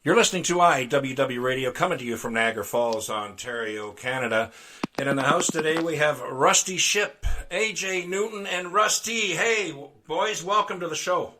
You're listening to IWW Radio, coming to you from Niagara Falls, Ontario, Canada. And in the house today we have Rusty Shipp, AJ Newton, and Rusty. Hey, boys, welcome to the show.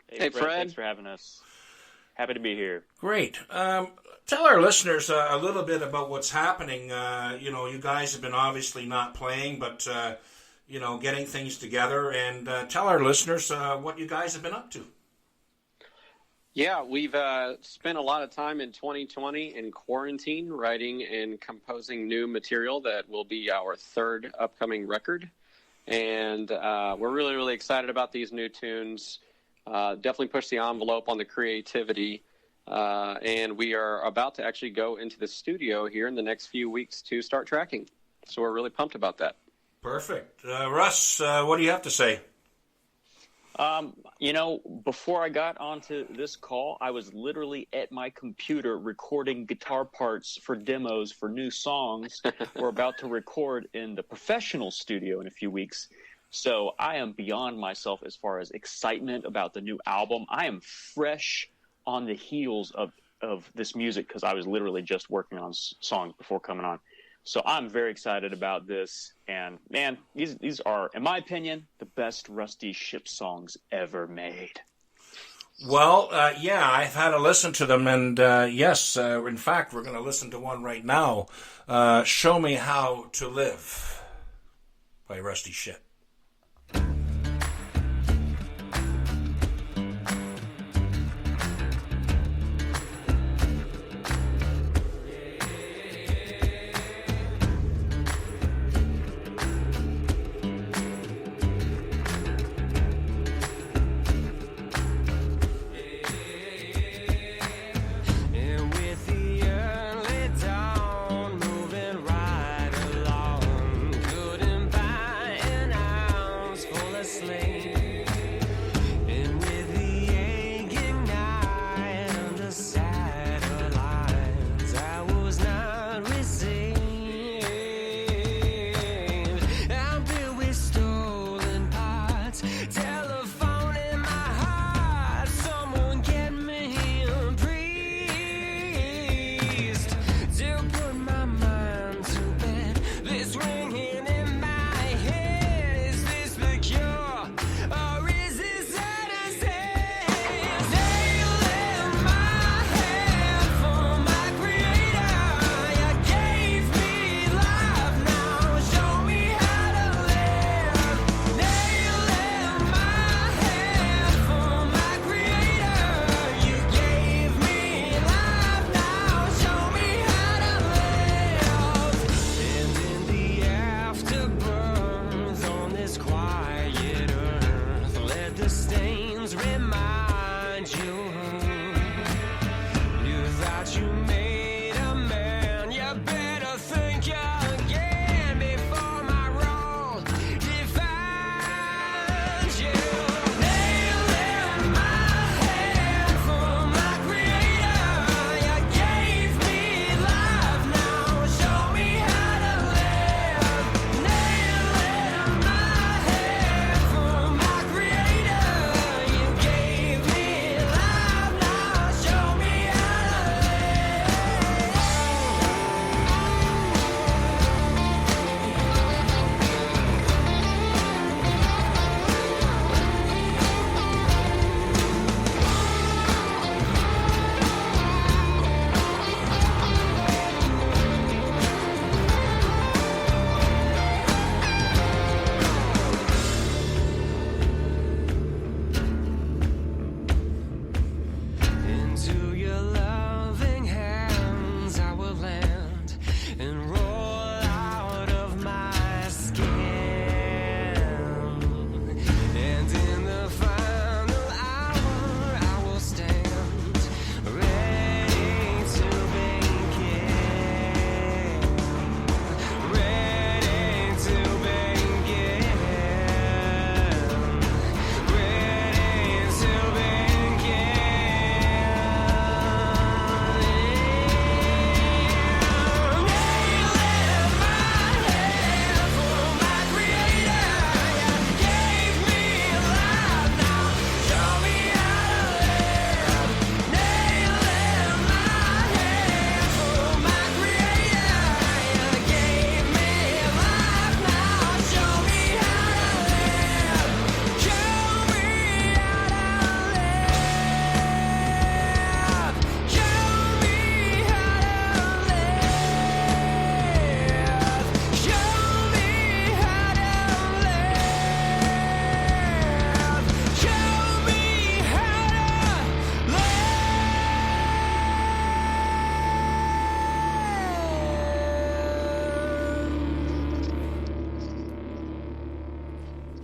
Hey, Fred. Thanks for having us. Happy to be here. Great. Tell our listeners a little bit about what's happening. You guys have been obviously not playing, but, getting things together. And tell our listeners what you guys have been up to. Yeah, we've spent a lot of time in 2020 in quarantine writing and composing new material that will be our third upcoming record. And we're really, really excited about these new tunes. Definitely push the envelope on the creativity. And we are about to actually go into the studio here in the next few weeks to start tracking. So we're really pumped about that. Perfect. Russ, what do you have to say? Before I got onto this call, I was literally at my computer recording guitar parts for demos for new songs we're about to record in the professional studio in a few weeks. So I am beyond myself as far as excitement about the new album. I am fresh on the heels of this music because I was literally just working on songs before coming on. So I'm very excited about this, and man, these are, in my opinion, the best Rusty Shipp songs ever made. Well, I've had a listen to them, and yes, in fact, we're going to listen to one right now, Show Me How to Live by Rusty Shipp.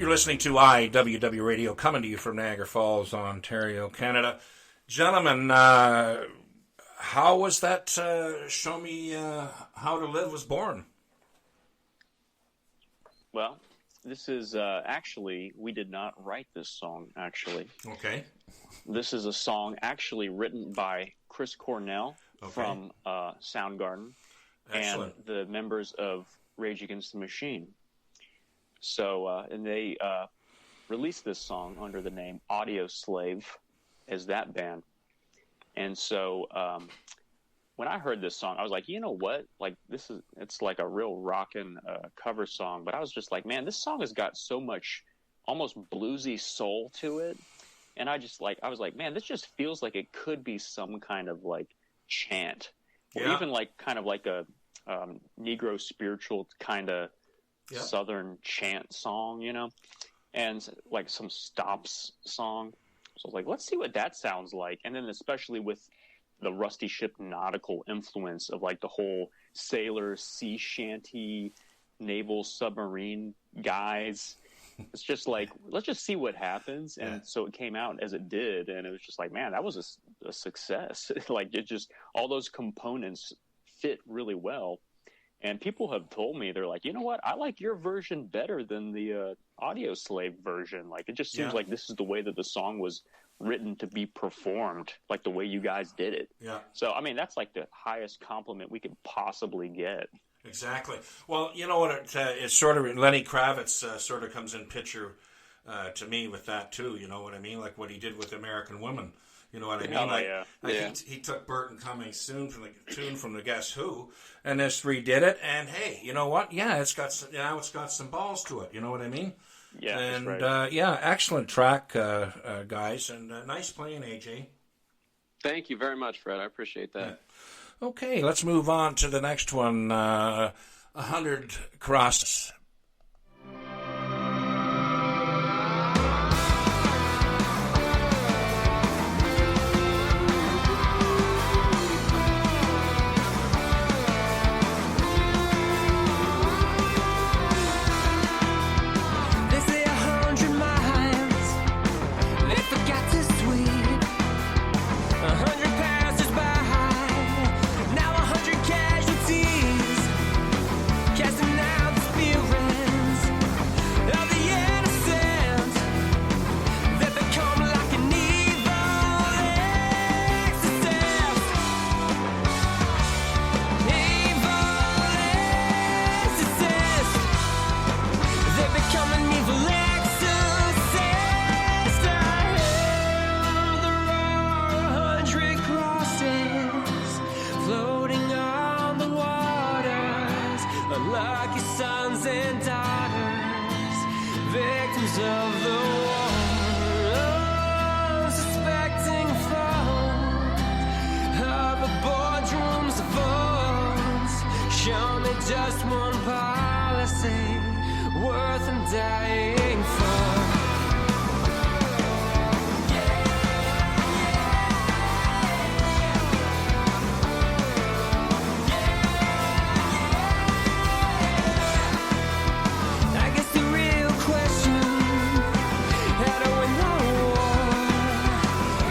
You're listening to IWW Radio, coming to you from Niagara Falls, Ontario, Canada. Gentlemen, how was that Show Me How to Live was born? Well, this is actually, we did not write this song, actually. Okay. This is a song actually written by Chris Cornell from Soundgarden. Excellent. And the members of Rage Against the Machine. So, and they released this song under the name Audio Slave as that band. And so when I heard this song, I was like, you know what? Like, it's like a real rockin' cover song. But I was just like, man, this song has got so much almost bluesy soul to it. And I was like, man, this just feels like it could be some kind of like chant. Or even like kind of like a Negro spiritual kind of Southern chant song, you know, and like some stops song. So I was like, let's see what that sounds like. And then especially with the Rusty Ship nautical influence of like the whole sailor, sea shanty, naval submarine guys. It's just like, let's just see what happens. And so it came out as it did. And it was just like, man, that was a success. Like it just, all those components fit really well. And people have told me, they're like, you know what? I like your version better than the Audio Slave version. Like, it just seems like this is the way that the song was written to be performed, like the way you guys did it. Yeah. So, I mean, that's like the highest compliment we could possibly get. Exactly. Well, you know what? It's sort of Lenny Kravitz sort of comes in picture to me with that too. You know what I mean? Like what he did with American Woman. You know what I mean? He took Burton Cummings' tune from the Guess Who, and just redid it. And hey, you know what? Yeah, it's got some balls to it. You know what I mean? Yeah, and that's right. Excellent track, guys, and nice playing, AJ. Thank you very much, Fred. I appreciate that. Yeah. Okay, let's move on to the next one. 100 Crosses. Just one policy worth dying for. I guess the real question, how do we know war?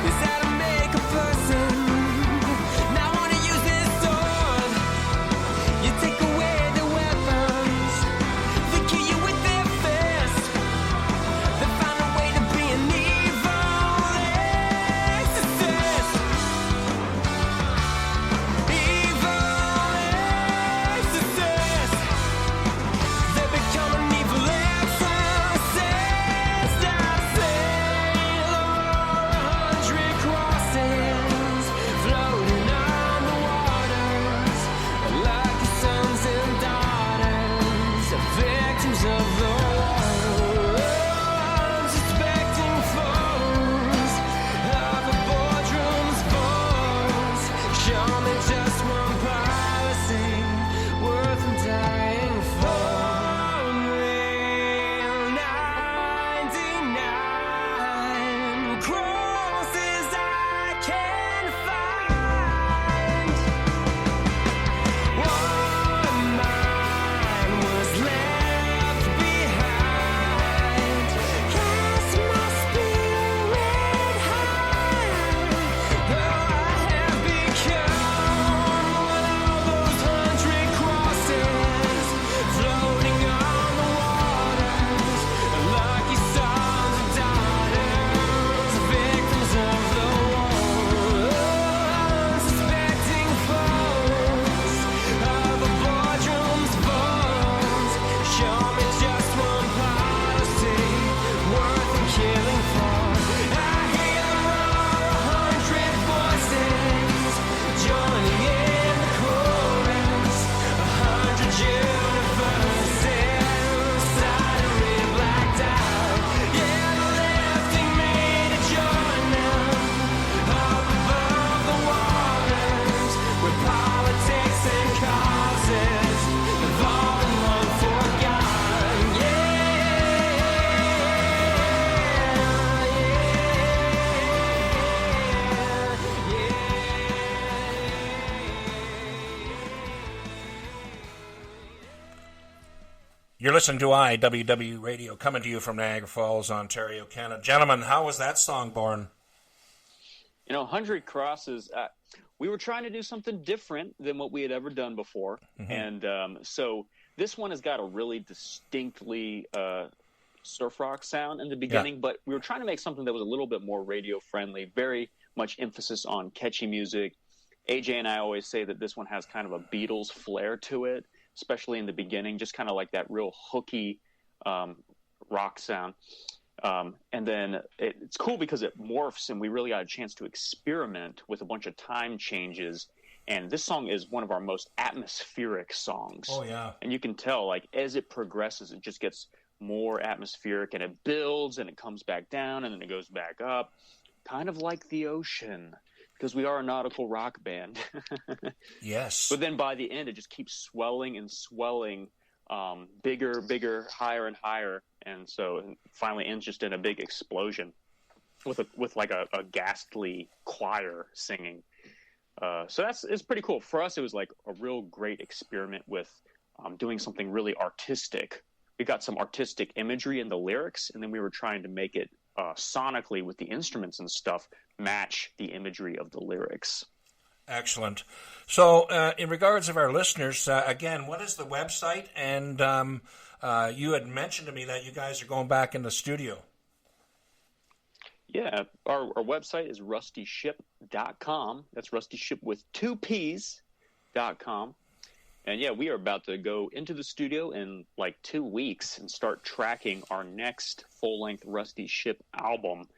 Is how to make a person not want to use this sword. You take away the weapons, they kill you with their fists. You're listening to IWW Radio, coming to you from Niagara Falls, Ontario, Canada. Gentlemen, how was that song born? 100 Crosses, we were trying to do something different than what we had ever done before. And so this one has got a really distinctly surf rock sound in the beginning, but we were trying to make something that was a little bit more radio friendly, very much emphasis on catchy music. AJ and I always say that this one has kind of a Beatles flair to it, especially in the beginning, just kind of like that real hooky rock sound. And then it's cool because it morphs, and we really got a chance to experiment with a bunch of time changes. And this song is one of our most atmospheric songs. Oh, yeah. And you can tell, like, as it progresses, it just gets more atmospheric, and it builds, and it comes back down, and then it goes back up, kind of like the ocean, because we are a nautical rock band. Yes. But then by the end, it just keeps swelling and swelling, bigger, higher and higher. And so it finally ends just in a big explosion with like a ghastly choir singing. So it's pretty cool. For us, it was like a real great experiment with doing something really artistic. We got some artistic imagery in the lyrics, and then we were trying to make it sonically with the instruments and stuff match the imagery of the lyrics. Excellent. So in regards of our listeners, again, what is the website? And you had mentioned to me that you guys are going back in the studio. Yeah, our website is rustyship.com. That's rustyship with 2 P's.com. And yeah, we are about to go into the studio in like 2 weeks and start tracking our next full-length Rusty Ship album.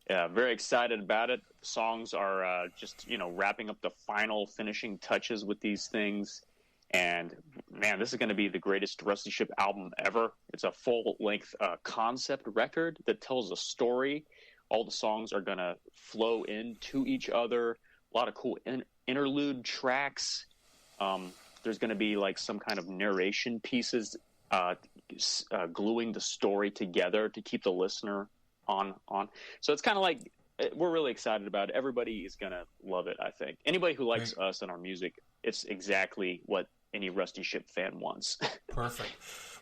Very excited about it. Songs are just, wrapping up the final finishing touches with these things. And man, this is going to be the greatest Rusty Ship album ever. It's a full-length concept record that tells a story. All the songs are going to flow into each other. A lot of cool interlude tracks. There's going to be like some kind of narration pieces gluing the story together to keep the listener on. So it's kind of like, we're really excited about it. Everybody is going to love it, I think. Anybody who likes us and our music, it's exactly what any Rusty Ship fan wants. Perfect.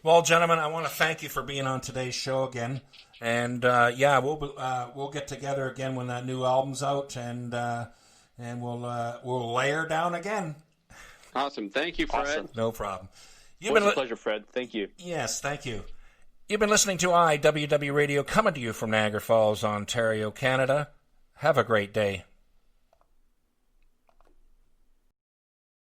Well, gentlemen, I want to thank you for being on today's show again. And we'll get together again when that new album's out, and we'll layer down again. Awesome. Thank you, Fred. Awesome. No problem. It was a pleasure, Fred. Thank you. Yes, thank you. You've been listening to IWW Radio, coming to you from Niagara Falls, Ontario, Canada. Have a great day.